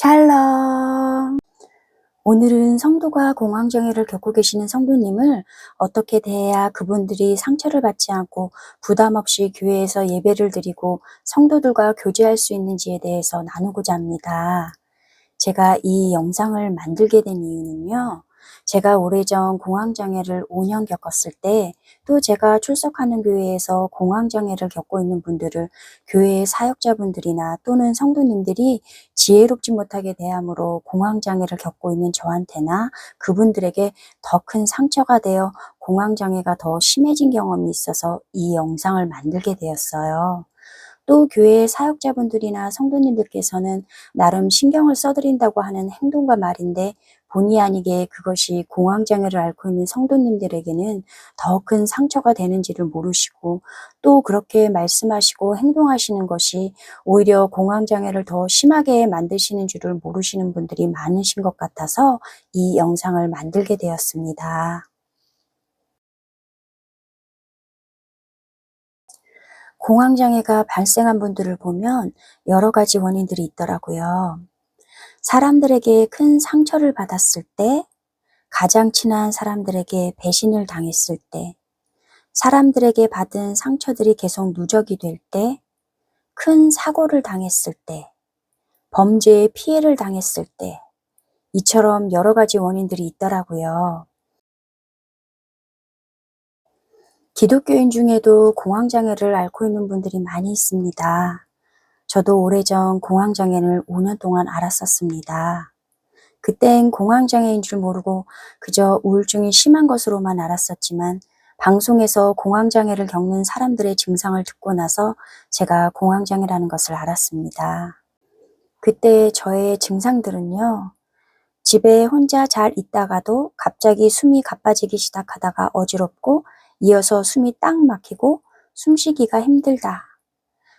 샬롬. 오늘은 성도가 공황장애를 겪고 계시는 성도님을 어떻게 대해야 그분들이 상처를 받지 않고 부담 없이 교회에서 예배를 드리고 성도들과 교제할 수 있는지에 대해서 나누고자 합니다. 제가 이 영상을 만들게 된 이유는요. 제가 오래전 공황장애를 5년 겪었을 때, 또 제가 출석하는 교회에서 공황장애를 겪고 있는 분들을 교회의 사역자분들이나 또는 성도님들이 지혜롭지 못하게 대함으로 공황장애를 겪고 있는 저한테나 그분들에게 더 큰 상처가 되어 공황장애가 더 심해진 경험이 있어서 이 영상을 만들게 되었어요. 또 교회의 사역자분들이나 성도님들께서는 나름 신경을 써드린다고 하는 행동과 말인데 본의 아니게 그것이 공황장애를 앓고 있는 성도님들에게는 더 큰 상처가 되는지를 모르시고, 또 그렇게 말씀하시고 행동하시는 것이 오히려 공황장애를 더 심하게 만드시는 줄을 모르시는 분들이 많으신 것 같아서 이 영상을 만들게 되었습니다. 공황장애가 발생한 분들을 보면 여러 가지 원인들이 있더라고요. 사람들에게 큰 상처를 받았을 때, 가장 친한 사람들에게 배신을 당했을 때, 사람들에게 받은 상처들이 계속 누적이 될 때, 큰 사고를 당했을 때, 범죄의 피해를 당했을 때, 이처럼 여러 가지 원인들이 있더라고요. 기독교인 중에도 공황장애를 앓고 있는 분들이 많이 있습니다. 저도 오래전 공황장애를 5년 동안 앓았었습니다. 그땐 공황장애인 줄 모르고 그저 우울증이 심한 것으로만 알았었지만, 방송에서 공황장애를 겪는 사람들의 증상을 듣고 나서 제가 공황장애라는 것을 알았습니다. 그때 저의 증상들은요, 집에 혼자 잘 있다가도 갑자기 숨이 가빠지기 시작하다가 어지럽고, 이어서 숨이 딱 막히고 숨쉬기가 힘들다.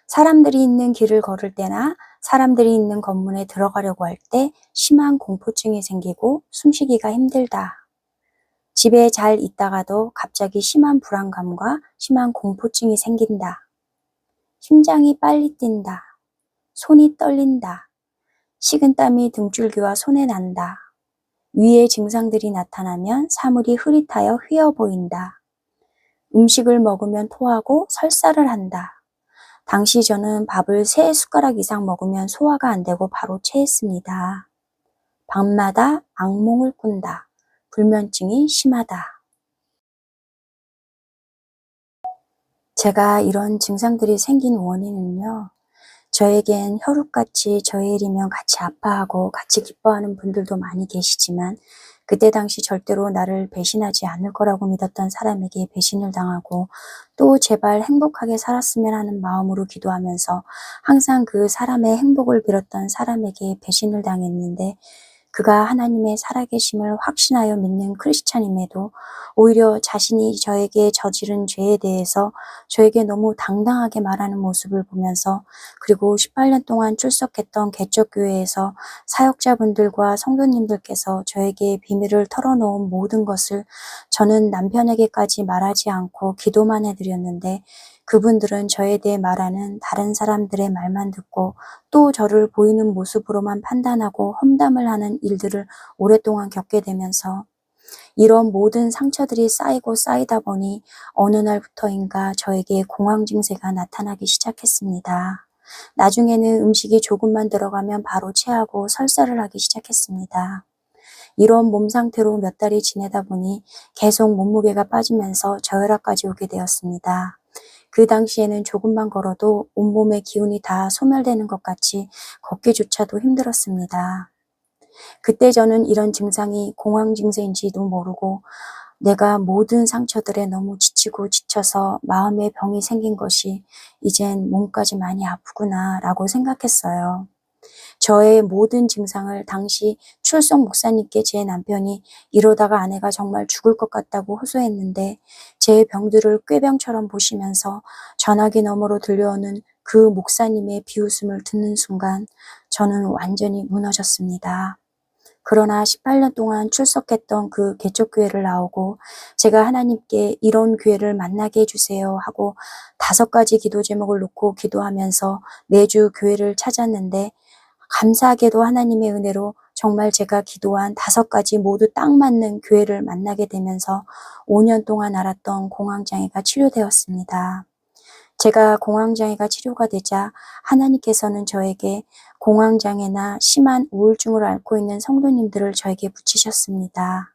사람들이 있는 길을 걸을 때나 사람들이 있는 건물에 들어가려고 할 때 심한 공포증이 생기고 숨쉬기가 힘들다. 집에 잘 있다가도 갑자기 심한 불안감과 심한 공포증이 생긴다. 심장이 빨리 뛴다. 손이 떨린다. 식은땀이 등줄기와 손에 난다. 위의 증상들이 나타나면 사물이 흐릿하여 휘어 보인다. 음식을 먹으면 토하고 설사를 한다. 당시 저는 밥을 3숟가락 이상 먹으면 소화가 안 되고 바로 체했습니다. 밤마다 악몽을 꾼다. 불면증이 심하다. 제가 이런 증상들이 생긴 원인은요, 저에겐 혈육같이 저의 일이면 같이 아파하고 같이 기뻐하는 분들도 많이 계시지만, 그때 당시 절대로 나를 배신하지 않을 거라고 믿었던 사람에게 배신을 당하고, 또 제발 행복하게 살았으면 하는 마음으로 기도하면서 항상 그 사람의 행복을 빌었던 사람에게 배신을 당했는데, 그가 하나님의 살아계심을 확신하여 믿는 크리스찬임에도 오히려 자신이 저에게 저지른 죄에 대해서 저에게 너무 당당하게 말하는 모습을 보면서, 그리고 18년 동안 출석했던 개척교회에서 사역자분들과 성도님들께서 저에게 비밀을 털어놓은 모든 것을 저는 남편에게까지 말하지 않고 기도만 해드렸는데, 그분들은 저에 대해 말하는 다른 사람들의 말만 듣고 또 저를 보이는 모습으로만 판단하고 험담을 하는 일들을 오랫동안 겪게 되면서, 이런 모든 상처들이 쌓이고 쌓이다 보니 어느 날부터인가 저에게 공황 증세가 나타나기 시작했습니다. 나중에는 음식이 조금만 들어가면 바로 체하고 설사를 하기 시작했습니다. 이런 몸 상태로 몇 달이 지내다 보니 계속 몸무게가 빠지면서 저혈압까지 오게 되었습니다. 그 당시에는 조금만 걸어도 온몸의 기운이 다 소멸되는 것 같이 걷기조차도 힘들었습니다. 그때 저는 이런 증상이 공황 증세인지도 모르고 내가 모든 상처들에 너무 지치고 지쳐서 마음의 병이 생긴 것이 이젠 몸까지 많이 아프구나 라고 생각했어요. 저의 모든 증상을 당시 출석 목사님께 제 남편이 이러다가 아내가 정말 죽을 것 같다고 호소했는데, 제 병들을 꾀병처럼 보시면서 전화기 너머로 들려오는 그 목사님의 비웃음을 듣는 순간 저는 완전히 무너졌습니다. 그러나 18년 동안 출석했던 그 개척교회를 나오고 제가 하나님께 이런 교회를 만나게 해주세요 하고 5가지 기도 제목을 놓고 기도하면서 매주 교회를 찾았는데, 감사하게도 하나님의 은혜로 정말 제가 기도한 5가지 모두 딱 맞는 교회를 만나게 되면서 5년 동안 앓았던 공황장애가 치료되었습니다. 제가 공황장애가 치료가 되자 하나님께서는 저에게 공황장애나 심한 우울증을 앓고 있는 성도님들을 저에게 붙이셨습니다.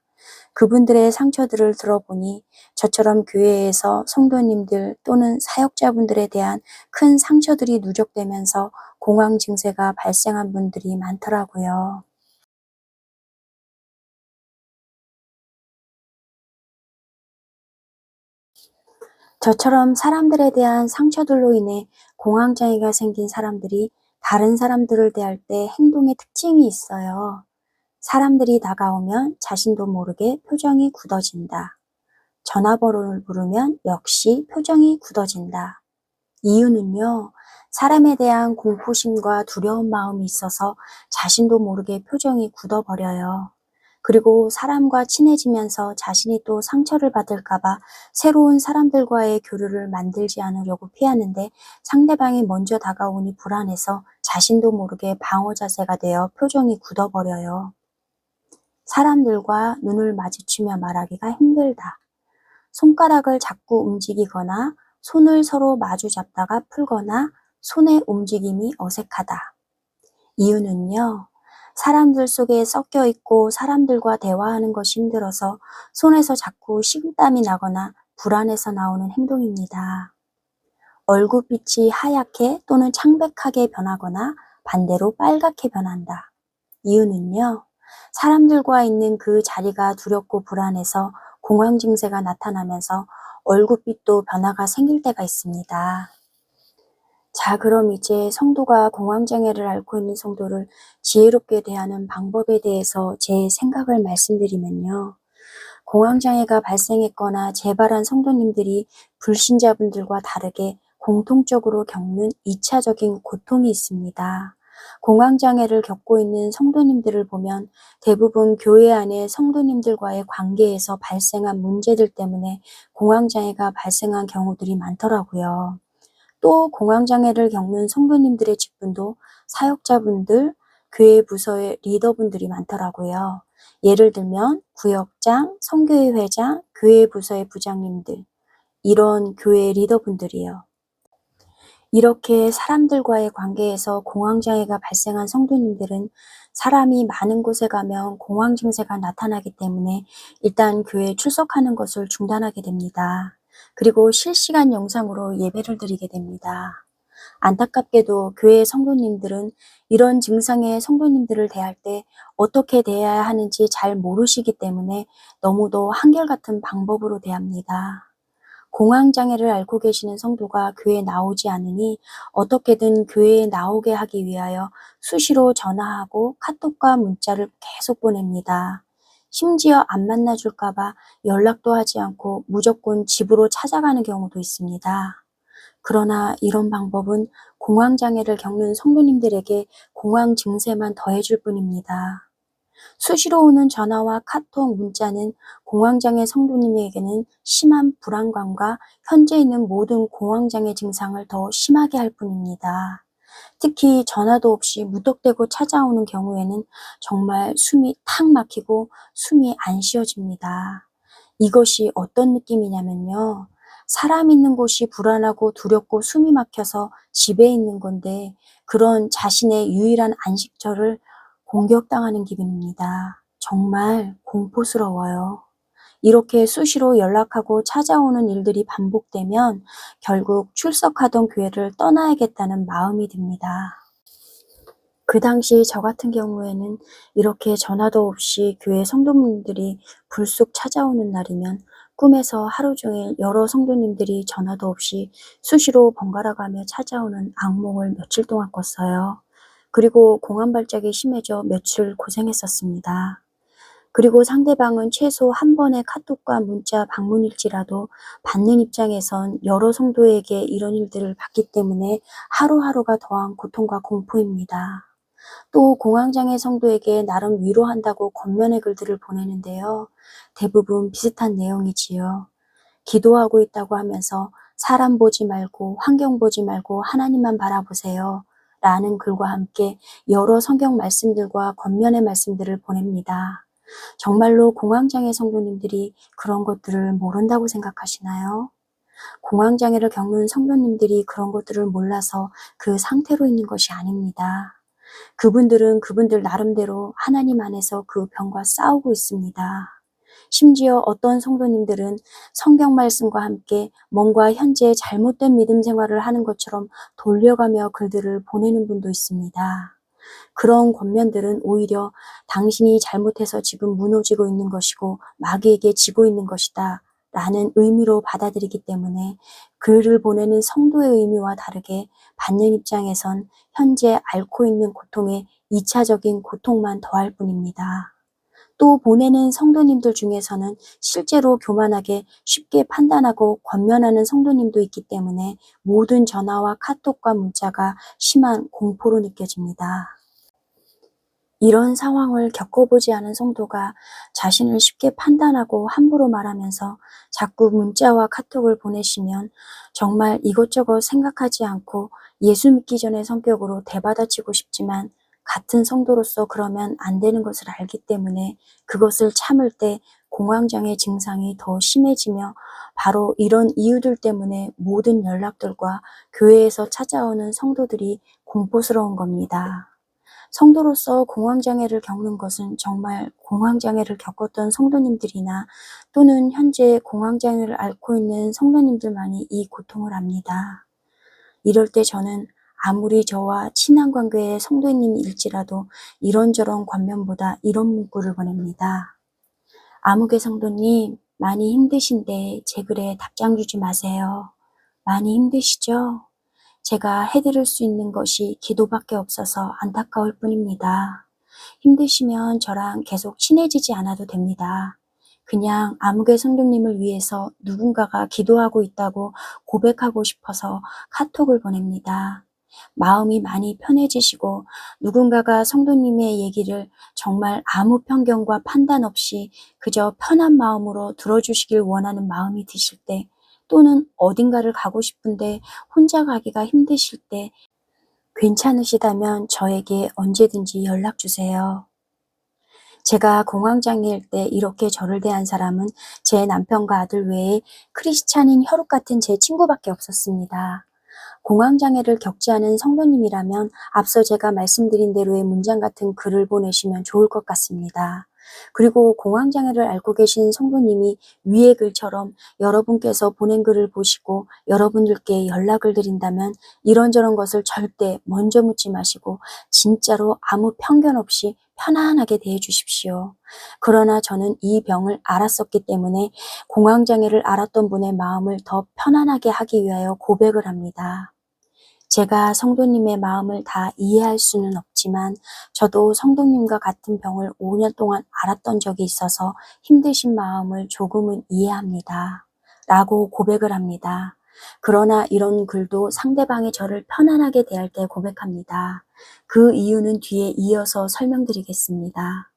그분들의 상처들을 들어보니 저처럼 교회에서 성도님들 또는 사역자분들에 대한 큰 상처들이 누적되면서 공황 증세가 발생한 분들이 많더라고요. 저처럼 사람들에 대한 상처들로 인해 공황장애가 생긴 사람들이 다른 사람들을 대할 때 행동의 특징이 있어요. 사람들이 다가오면 자신도 모르게 표정이 굳어진다. 전화번호를 부르면 역시 표정이 굳어진다. 이유는요, 사람에 대한 공포심과 두려운 마음이 있어서 자신도 모르게 표정이 굳어버려요. 그리고 사람과 친해지면서 자신이 또 상처를 받을까봐 새로운 사람들과의 교류를 만들지 않으려고 피하는데 상대방이 먼저 다가오니 불안해서 자신도 모르게 방어 자세가 되어 표정이 굳어버려요. 사람들과 눈을 마주치며 말하기가 힘들다. 손가락을 자꾸 움직이거나 손을 서로 마주 잡다가 풀거나 손의 움직임이 어색하다. 이유는요, 사람들 속에 섞여 있고 사람들과 대화하는 것이 힘들어서 손에서 자꾸 식은땀이 나거나 불안해서 나오는 행동입니다. 얼굴빛이 하얗게 또는 창백하게 변하거나 반대로 빨갛게 변한다. 이유는요, 사람들과 있는 그 자리가 두렵고 불안해서 공황 증세가 나타나면서 얼굴빛도 변화가 생길 때가 있습니다. 자, 그럼 이제 성도가 공황장애를 앓고 있는 성도를 지혜롭게 대하는 방법에 대해서 제 생각을 말씀드리면요. 공황장애가 발생했거나 재발한 성도님들이 불신자분들과 다르게 공통적으로 겪는 2차적인 고통이 있습니다. 공황장애를 겪고 있는 성도님들을 보면 대부분 교회 안에 성도님들과의 관계에서 발생한 문제들 때문에 공황장애가 발생한 경우들이 많더라고요. 또 공황장애를 겪는 성도님들의 직분도 사역자분들, 교회 부서의 리더분들이 많더라고요. 예를 들면 구역장, 선교회 회장, 교회 부서의 부장님들, 이런 교회 리더분들이요. 이렇게 사람들과의 관계에서 공황장애가 발생한 성도님들은 사람이 많은 곳에 가면 공황 증세가 나타나기 때문에 일단 교회에 출석하는 것을 중단하게 됩니다. 그리고 실시간 영상으로 예배를 드리게 됩니다. 안타깝게도 교회 성도님들은 이런 증상의 성도님들을 대할 때 어떻게 대해야 하는지 잘 모르시기 때문에 너무도 한결같은 방법으로 대합니다. 공황장애를 앓고 계시는 성도가 교회에 나오지 않으니 어떻게든 교회에 나오게 하기 위하여 수시로 전화하고 카톡과 문자를 계속 보냅니다. 심지어 안 만나줄까 봐 연락도 하지 않고 무조건 집으로 찾아가는 경우도 있습니다. 그러나 이런 방법은 공황장애를 겪는 성도님들에게 공황 증세만 더해줄 뿐입니다. 수시로 오는 전화와 카톡, 문자는 공황장애 성도님에게는 심한 불안감과 현재 있는 모든 공황장애 증상을 더 심하게 할 뿐입니다. 특히 전화도 없이 무턱대고 찾아오는 경우에는 정말 숨이 탁 막히고 숨이 안 쉬어집니다. 이것이 어떤 느낌이냐면요. 사람 있는 곳이 불안하고 두렵고 숨이 막혀서 집에 있는 건데 그런 자신의 유일한 안식처를 공격당하는 기분입니다. 정말 공포스러워요. 이렇게 수시로 연락하고 찾아오는 일들이 반복되면 결국 출석하던 교회를 떠나야겠다는 마음이 듭니다. 그 당시 저 같은 경우에는 이렇게 전화도 없이 교회 성도님들이 불쑥 찾아오는 날이면 꿈에서 하루 종일 여러 성도님들이 전화도 없이 수시로 번갈아가며 찾아오는 악몽을 며칠 동안 꿨어요. 그리고 공황 발작이 심해져 며칠 고생했었습니다. 그리고 상대방은 최소 한 번의 카톡과 문자 방문일지라도 받는 입장에선 여러 성도에게 이런 일들을 받기 때문에 하루하루가 더한 고통과 공포입니다. 또 공황장애 성도에게 나름 위로한다고 겉면의 글들을 보내는데요. 대부분 비슷한 내용이지요. 기도하고 있다고 하면서 사람 보지 말고 환경 보지 말고 하나님만 바라보세요. 라는 글과 함께 여러 성경 말씀들과 권면의 말씀들을 보냅니다. 정말로 공황장애 성도님들이 그런 것들을 모른다고 생각하시나요? 공황장애를 겪는 성도님들이 그런 것들을 몰라서 그 상태로 있는 것이 아닙니다. 그분들은 그분들 나름대로 하나님 안에서 그 병과 싸우고 있습니다. 심지어 어떤 성도님들은 성경 말씀과 함께 뭔가 현재 잘못된 믿음 생활을 하는 것처럼 돌려가며 글들을 보내는 분도 있습니다. 그런 권면들은 오히려 당신이 잘못해서 지금 무너지고 있는 것이고 마귀에게 지고 있는 것이다 라는 의미로 받아들이기 때문에 글을 보내는 성도의 의미와 다르게 받는 입장에선 현재 앓고 있는 고통에 2차적인 고통만 더할 뿐입니다. 또 보내는 성도님들 중에서는 실제로 교만하게 쉽게 판단하고 권면하는 성도님도 있기 때문에 모든 전화와 카톡과 문자가 심한 공포로 느껴집니다. 이런 상황을 겪어보지 않은 성도가 자신을 쉽게 판단하고 함부로 말하면서 자꾸 문자와 카톡을 보내시면 정말 이것저것 생각하지 않고 예수 믿기 전의 성격으로 대받아치고 싶지만 같은 성도로서 그러면 안 되는 것을 알기 때문에 그것을 참을 때 공황장애 증상이 더 심해지며 바로 이런 이유들 때문에 모든 연락들과 교회에서 찾아오는 성도들이 공포스러운 겁니다. 성도로서 공황장애를 겪는 것은 정말 공황장애를 겪었던 성도님들이나 또는 현재 공황장애를 앓고 있는 성도님들만이 이 고통을 압니다. 이럴 때 저는 아무리 저와 친한 관계의 성도님일지라도 이런저런 관면보다 이런 문구를 보냅니다. 아무개 성도님, 많이 힘드신데 제 글에 답장 주지 마세요. 많이 힘드시죠? 제가 해드릴 수 있는 것이 기도밖에 없어서 안타까울 뿐입니다. 힘드시면 저랑 계속 친해지지 않아도 됩니다. 그냥 아무개 성도님을 위해서 누군가가 기도하고 있다고 고백하고 싶어서 카톡을 보냅니다. 마음이 많이 편해지시고 누군가가 성도님의 얘기를 정말 아무 편견과 판단 없이 그저 편한 마음으로 들어주시길 원하는 마음이 드실 때 또는 어딘가를 가고 싶은데 혼자 가기가 힘드실 때 괜찮으시다면 저에게 언제든지 연락 주세요. 제가 공황장애일 때 이렇게 저를 대한 사람은 제 남편과 아들 외에 크리스찬인 혈육 같은 제 친구밖에 없었습니다. 공황장애를 겪지 않은 성도님이라면 앞서 제가 말씀드린 대로의 문장 같은 글을 보내시면 좋을 것 같습니다. 그리고 공황장애를 앓고 계신 성도님이 위의 글처럼 여러분께서 보낸 글을 보시고 여러분들께 연락을 드린다면 이런저런 것을 절대 먼저 묻지 마시고 진짜로 아무 편견 없이 편안하게 대해 주십시오. 그러나 저는 이 병을 알았었기 때문에 공황장애를 앓았던 분의 마음을 더 편안하게 하기 위하여 고백을 합니다. 제가 성도님의 마음을 다 이해할 수는 없지만 저도 성도님과 같은 병을 5년 동안 앓았던 적이 있어서 힘드신 마음을 조금은 이해합니다. 라고 고백을 합니다. 그러나 이런 글도 상대방이 저를 편안하게 대할 때 고백합니다. 그 이유는 뒤에 이어서 설명드리겠습니다.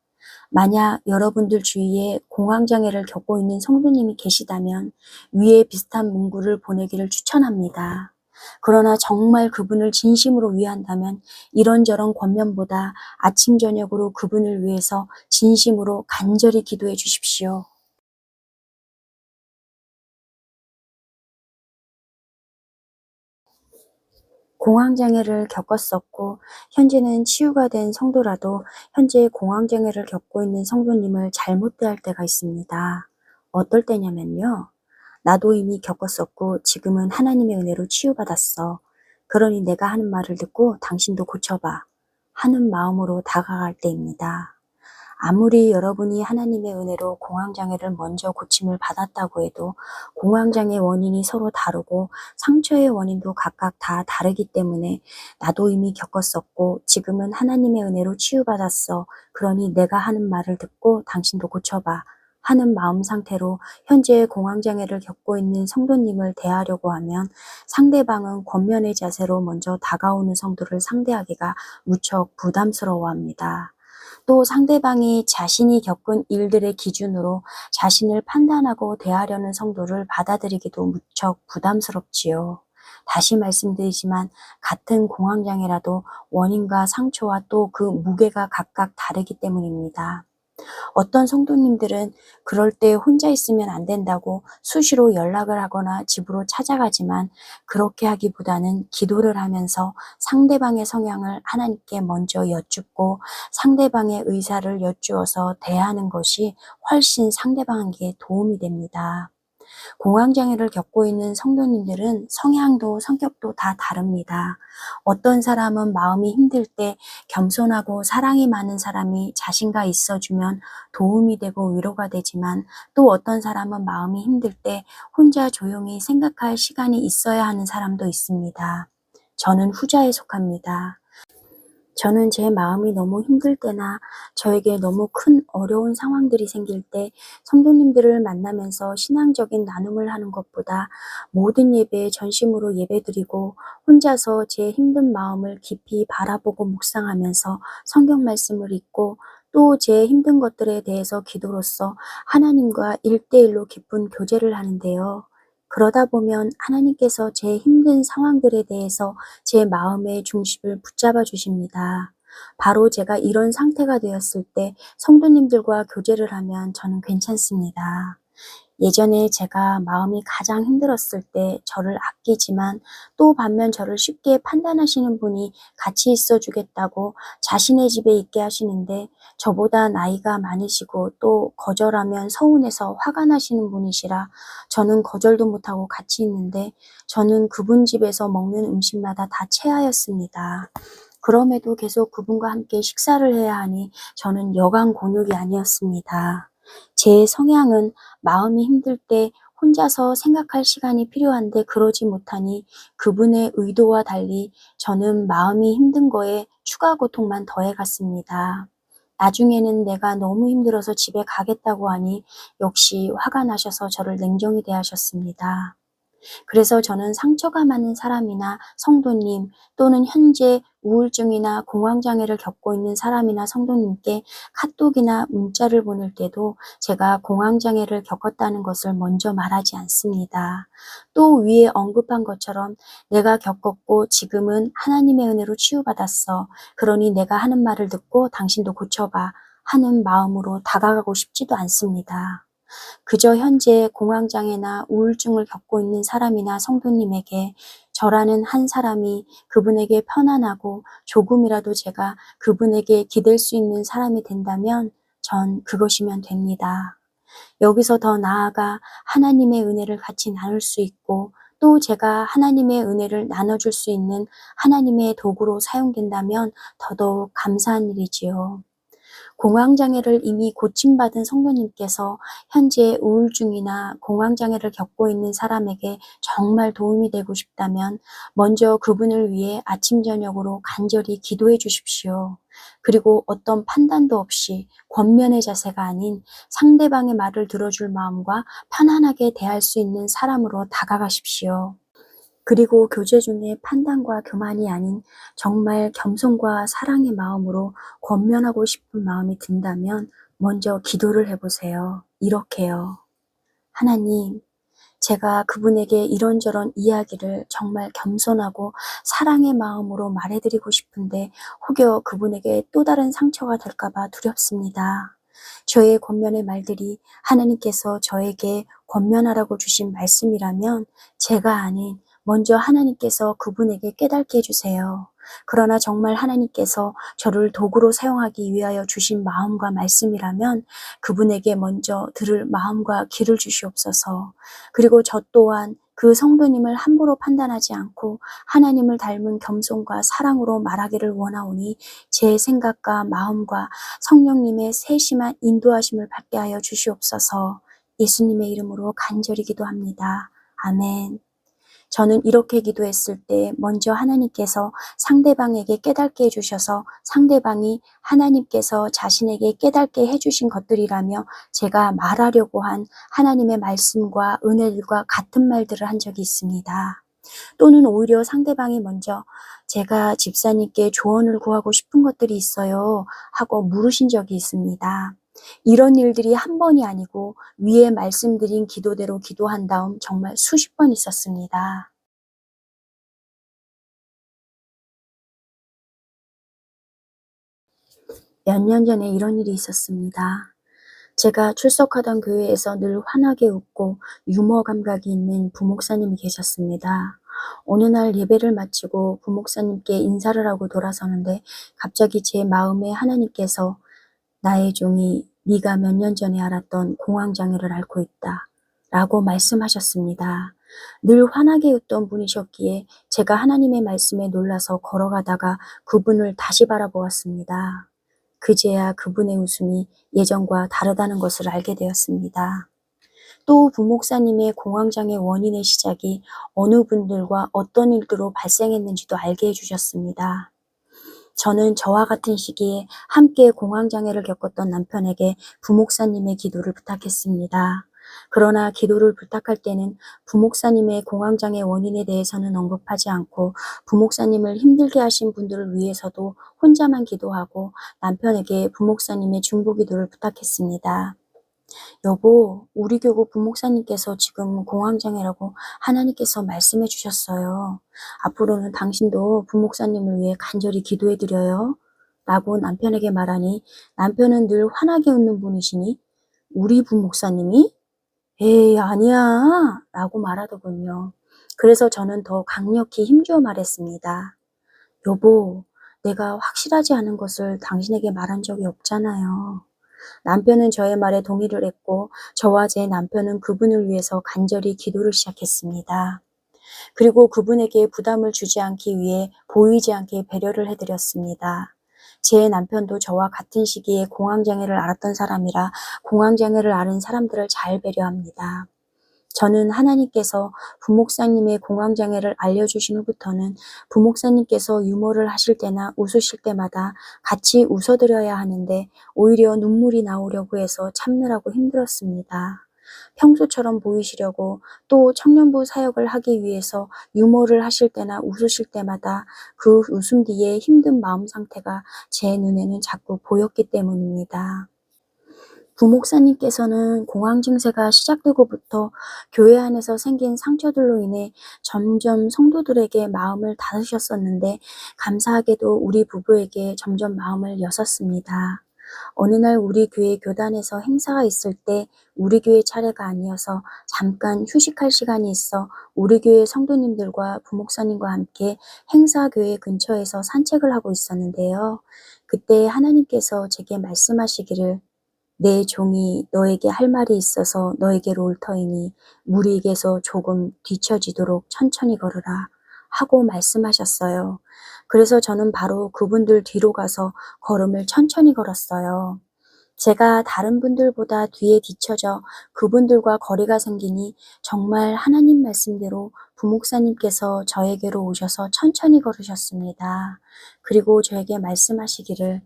만약 여러분들 주위에 공황장애를 겪고 있는 성도님이 계시다면 위에 비슷한 문구를 보내기를 추천합니다. 그러나 정말 그분을 진심으로 위한다면 이런저런 권면보다 아침 저녁으로 그분을 위해서 진심으로 간절히 기도해 주십시오. 공황장애를 겪었었고 현재는 치유가 된 성도라도 현재 공황장애를 겪고 있는 성도님을 잘못 대할 때가 있습니다. 어떨 때냐면요. 나도 이미 겪었었고 지금은 하나님의 은혜로 치유받았어. 그러니 내가 하는 말을 듣고 당신도 고쳐봐. 하는 마음으로 다가갈 때입니다. 아무리 여러분이 하나님의 은혜로 공황장애를 먼저 고침을 받았다고 해도 공황장애 원인이 서로 다르고 상처의 원인도 각각 다 다르기 때문에 나도 이미 겪었었고 지금은 하나님의 은혜로 치유받았어. 그러니 내가 하는 말을 듣고 당신도 고쳐봐. 하는 마음 상태로 현재 공황장애를 겪고 있는 성도님을 대하려고 하면 상대방은 권면의 자세로 먼저 다가오는 성도를 상대하기가 무척 부담스러워합니다. 또 상대방이 자신이 겪은 일들의 기준으로 자신을 판단하고 대하려는 성도를 받아들이기도 무척 부담스럽지요. 다시 말씀드리지만 같은 공황장애라도 원인과 상처와 또 그 무게가 각각 다르기 때문입니다. 어떤 성도님들은 그럴 때 혼자 있으면 안 된다고 수시로 연락을 하거나 집으로 찾아가지만 그렇게 하기보다는 기도를 하면서 상대방의 성향을 하나님께 먼저 여쭙고 상대방의 의사를 여쭈어서 대하는 것이 훨씬 상대방에게 도움이 됩니다. 공황장애를 겪고 있는 성도님들은 성향도 성격도 다 다릅니다. 어떤 사람은 마음이 힘들 때 겸손하고 사랑이 많은 사람이 자신과 있어주면 도움이 되고 위로가 되지만 또 어떤 사람은 마음이 힘들 때 혼자 조용히 생각할 시간이 있어야 하는 사람도 있습니다. 저는 후자에 속합니다. 저는 제 마음이 너무 힘들 때나 저에게 너무 큰 어려운 상황들이 생길 때 성도님들을 만나면서 신앙적인 나눔을 하는 것보다 모든 예배에 전심으로 예배드리고 혼자서 제 힘든 마음을 깊이 바라보고 묵상하면서 성경 말씀을 읽고 또 제 힘든 것들에 대해서 기도로써 하나님과 1대1로 깊은 교제를 하는데요. 그러다 보면 하나님께서 제 힘든 상황들에 대해서 제 마음의 중심을 붙잡아 주십니다. 바로 제가 이런 상태가 되었을 때 성도님들과 교제를 하면 저는 괜찮습니다. 예전에 제가 마음이 가장 힘들었을 때 저를 아끼지만 또 반면 저를 쉽게 판단하시는 분이 같이 있어 주겠다고 자신의 집에 있게 하시는데 저보다 나이가 많으시고 또 거절하면 서운해서 화가 나시는 분이시라 저는 거절도 못하고 같이 있는데 저는 그분 집에서 먹는 음식마다 다 체하였습니다. 그럼에도 계속 그분과 함께 식사를 해야 하니 저는 여간 곤욕이 아니었습니다. 제 성향은 마음이 힘들 때 혼자서 생각할 시간이 필요한데 그러지 못하니 그분의 의도와 달리 저는 마음이 힘든 거에 추가 고통만 더해갔습니다. 나중에는 내가 너무 힘들어서 집에 가겠다고 하니 역시 화가 나셔서 저를 냉정히 대하셨습니다. 그래서 저는 상처가 많은 사람이나 성도님 또는 현재 우울증이나 공황장애를 겪고 있는 사람이나 성도님께 카톡이나 문자를 보낼 때도 제가 공황장애를 겪었다는 것을 먼저 말하지 않습니다. 또 위에 언급한 것처럼 내가 겪었고 지금은 하나님의 은혜로 치유받았어. 그러니 내가 하는 말을 듣고 당신도 고쳐봐 하는 마음으로 다가가고 싶지도 않습니다. 그저 현재 공황장애나 우울증을 겪고 있는 사람이나 성도님에게 저라는 한 사람이 그분에게 편안하고 조금이라도 제가 그분에게 기댈 수 있는 사람이 된다면 전 그것이면 됩니다. 여기서 더 나아가 하나님의 은혜를 같이 나눌 수 있고 또 제가 하나님의 은혜를 나눠줄 수 있는 하나님의 도구로 사용된다면 더더욱 감사한 일이지요. 공황장애를 이미 고침받은 성도님께서 현재 우울증이나 공황장애를 겪고 있는 사람에게 정말 도움이 되고 싶다면 먼저 그분을 위해 아침 저녁으로 간절히 기도해 주십시오. 그리고 어떤 판단도 없이 권면의 자세가 아닌 상대방의 말을 들어줄 마음과 편안하게 대할 수 있는 사람으로 다가가십시오. 그리고 교제 중에 판단과 교만이 아닌 정말 겸손과 사랑의 마음으로 권면하고 싶은 마음이 든다면 먼저 기도를 해보세요. 이렇게요. 하나님, 제가 그분에게 이런저런 이야기를 정말 겸손하고 사랑의 마음으로 말해드리고 싶은데 혹여 그분에게 또 다른 상처가 될까 봐 두렵습니다. 저의 권면의 말들이 하나님께서 저에게 권면하라고 주신 말씀이라면 제가 아닌 먼저 하나님께서 그분에게 깨닫게 해주세요. 그러나 정말 하나님께서 저를 도구로 사용하기 위하여 주신 마음과 말씀이라면 그분에게 먼저 들을 마음과 귀를 주시옵소서. 그리고 저 또한 그 성도님을 함부로 판단하지 않고 하나님을 닮은 겸손과 사랑으로 말하기를 원하오니 제 생각과 마음과 성령님의 세심한 인도하심을 받게 하여 주시옵소서. 예수님의 이름으로 간절히 기도합니다. 아멘. 저는 이렇게 기도했을 때 먼저 하나님께서 상대방에게 깨닫게 해주셔서 상대방이 하나님께서 자신에게 깨닫게 해주신 것들이라며 제가 말하려고 한 하나님의 말씀과 은혜들과 같은 말들을 한 적이 있습니다. 또는 오히려 상대방이 먼저 제가 집사님께 조언을 구하고 싶은 것들이 있어요 하고 물으신 적이 있습니다. 이런 일들이 한 번이 아니고 위에 말씀드린 기도대로 기도한 다음 정말 수십 번 있었습니다. 몇 년 전에 이런 일이 있었습니다. 제가 출석하던 교회에서 늘 환하게 웃고 유머 감각이 있는 부목사님이 계셨습니다. 어느 날 예배를 마치고 부목사님께 인사를 하고 돌아서는데 갑자기 제 마음에 하나님께서 나의 종이 네가 몇 년 전에 알았던 공황장애를 앓고 있다 라고 말씀하셨습니다. 늘 환하게 웃던 분이셨기에 제가 하나님의 말씀에 놀라서 걸어가다가 그분을 다시 바라보았습니다. 그제야 그분의 웃음이 예전과 다르다는 것을 알게 되었습니다. 또 부목사님의 공황장애 원인의 시작이 어느 분들과 어떤 일들로 발생했는지도 알게 해주셨습니다. 저는 저와 같은 시기에 함께 공황장애를 겪었던 남편에게 부목사님의 기도를 부탁했습니다. 그러나 기도를 부탁할 때는 부목사님의 공황장애 원인에 대해서는 언급하지 않고 부목사님을 힘들게 하신 분들을 위해서도 혼자만 기도하고 남편에게 부목사님의 중보 기도를 부탁했습니다. 여보, 우리 교구 부목사님께서 지금 공황장애라고 하나님께서 말씀해 주셨어요. 앞으로는 당신도 부목사님을 위해 간절히 기도해 드려요. 라고 남편에게 말하니 남편은 늘 환하게 웃는 분이시니 우리 부목사님이 에이, 아니야. 라고 말하더군요. 그래서 저는 더 강력히 힘주어 말했습니다. 여보, 내가 확실하지 않은 것을 당신에게 말한 적이 없잖아요. 남편은 저의 말에 동의를 했고 저와 제 남편은 그분을 위해서 간절히 기도를 시작했습니다. 그리고 그분에게 부담을 주지 않기 위해 보이지 않게 배려를 해드렸습니다. 제 남편도 저와 같은 시기에 공황장애를 앓았던 사람이라 공황장애를 앓은 사람들을 잘 배려합니다. 저는 하나님께서 부목사님의 공황장애를 알려주신 후부터는 부목사님께서 유머를 하실 때나 웃으실 때마다 같이 웃어드려야 하는데 오히려 눈물이 나오려고 해서 참느라고 힘들었습니다. 평소처럼 보이시려고 또 청년부 사역을 하기 위해서 유머를 하실 때나 웃으실 때마다 그 웃음 뒤에 힘든 마음 상태가 제 눈에는 자꾸 보였기 때문입니다. 부목사님께서는 공황 증세가 시작되고부터 교회 안에서 생긴 상처들로 인해 점점 성도들에게 마음을 닫으셨었는데 감사하게도 우리 부부에게 점점 마음을 여셨습니다. 어느 날 우리 교회 교단에서 행사가 있을 때 우리 교회 차례가 아니어서 잠깐 휴식할 시간이 있어 우리 교회 성도님들과 부목사님과 함께 행사 교회 근처에서 산책을 하고 있었는데요. 그때 하나님께서 제게 말씀하시기를 내 종이 너에게 할 말이 있어서 너에게로 올 터이니 무리에게서 조금 뒤처지도록 천천히 걸으라 하고 말씀하셨어요. 그래서 저는 바로 그분들 뒤로 가서 걸음을 천천히 걸었어요. 제가 다른 분들보다 뒤에 뒤처져 그분들과 거리가 생기니 정말 하나님 말씀대로 부목사님께서 저에게로 오셔서 천천히 걸으셨습니다. 그리고 저에게 말씀하시기를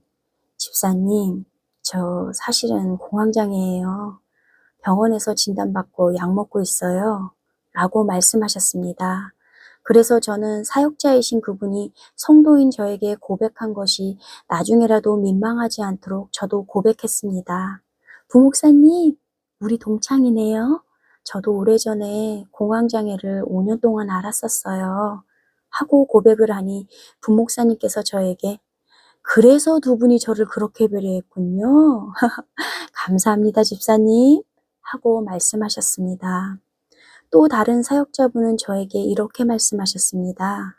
집사님, 저 사실은 공황장애예요. 병원에서 진단받고 약 먹고 있어요. 라고 말씀하셨습니다. 그래서 저는 사역자이신 그분이 성도인 저에게 고백한 것이 나중에라도 민망하지 않도록 저도 고백했습니다. 부목사님, 우리 동창이네요. 저도 오래전에 공황장애를 5년 동안 앓았었어요. 하고 고백을 하니 부목사님께서 저에게 그래서 두 분이 저를 그렇게 배려했군요. 감사합니다, 집사님. 하고 말씀하셨습니다. 또 다른 사역자분은 저에게 이렇게 말씀하셨습니다.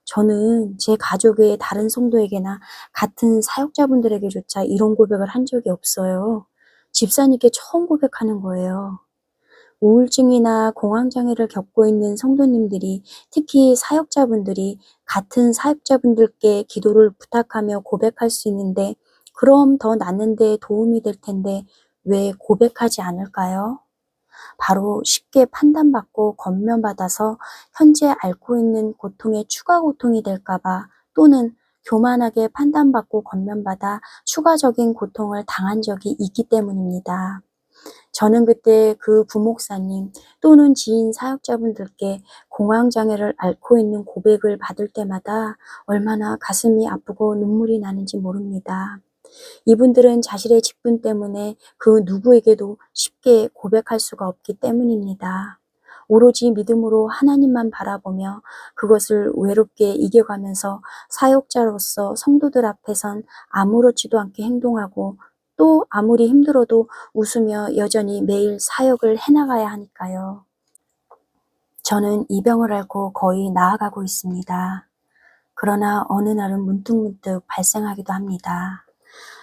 저는 제 가족 외의 다른 성도에게나 같은 사역자분들에게조차 이런 고백을 한 적이 없어요. 집사님께 처음 고백하는 거예요. 우울증이나 공황장애를 겪고 있는 성도님들이 특히 사역자분들이 같은 사역자분들께 기도를 부탁하며 고백할 수 있는데 그럼 더 낫는 데 도움이 될 텐데 왜 고백하지 않을까요? 바로 쉽게 판단받고 권면받아서 현재 앓고 있는 고통에 추가 고통이 될까 봐 또는 교만하게 판단받고 권면받아 추가적인 고통을 당한 적이 있기 때문입니다. 저는 그때 그 부목사님 또는 지인 사역자분들께 공황장애를 앓고 있는 고백을 받을 때마다 얼마나 가슴이 아프고 눈물이 나는지 모릅니다. 이분들은 자신의 직분 때문에 그 누구에게도 쉽게 고백할 수가 없기 때문입니다. 오로지 믿음으로 하나님만 바라보며 그것을 외롭게 이겨가면서 사역자로서 성도들 앞에선 아무렇지도 않게 행동하고 또 아무리 힘들어도 웃으며 여전히 매일 사역을 해나가야 하니까요. 저는 이 병을 앓고 거의 나아가고 있습니다. 그러나 어느 날은 문득문득 발생하기도 합니다.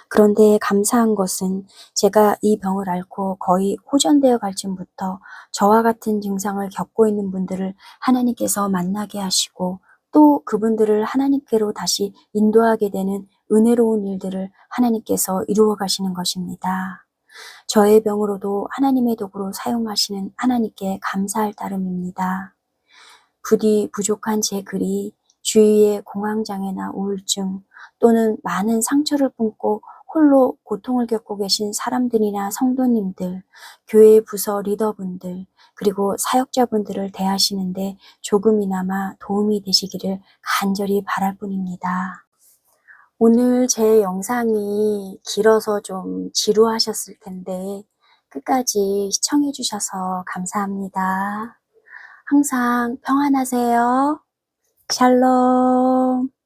그런데 감사한 것은 제가 이 병을 앓고 거의 호전되어 갈 즈음부터 저와 같은 증상을 겪고 있는 분들을 하나님께서 만나게 하시고 또 그분들을 하나님께로 다시 인도하게 되는 은혜로운 일들을 하나님께서 이루어 가시는 것입니다. 저의 병으로도 하나님의 도구로 사용하시는 하나님께 감사할 따름입니다. 부디 부족한 제 글이 주위의 공황장애나 우울증 또는 많은 상처를 품고 홀로 고통을 겪고 계신 사람들이나 성도님들, 교회 부서 리더분들, 그리고 사역자분들을 대하시는데 조금이나마 도움이 되시기를 간절히 바랄 뿐입니다. 오늘 제 영상이 길어서 좀 지루하셨을 텐데 끝까지 시청해 주셔서 감사합니다. 항상 평안하세요. 샬롬.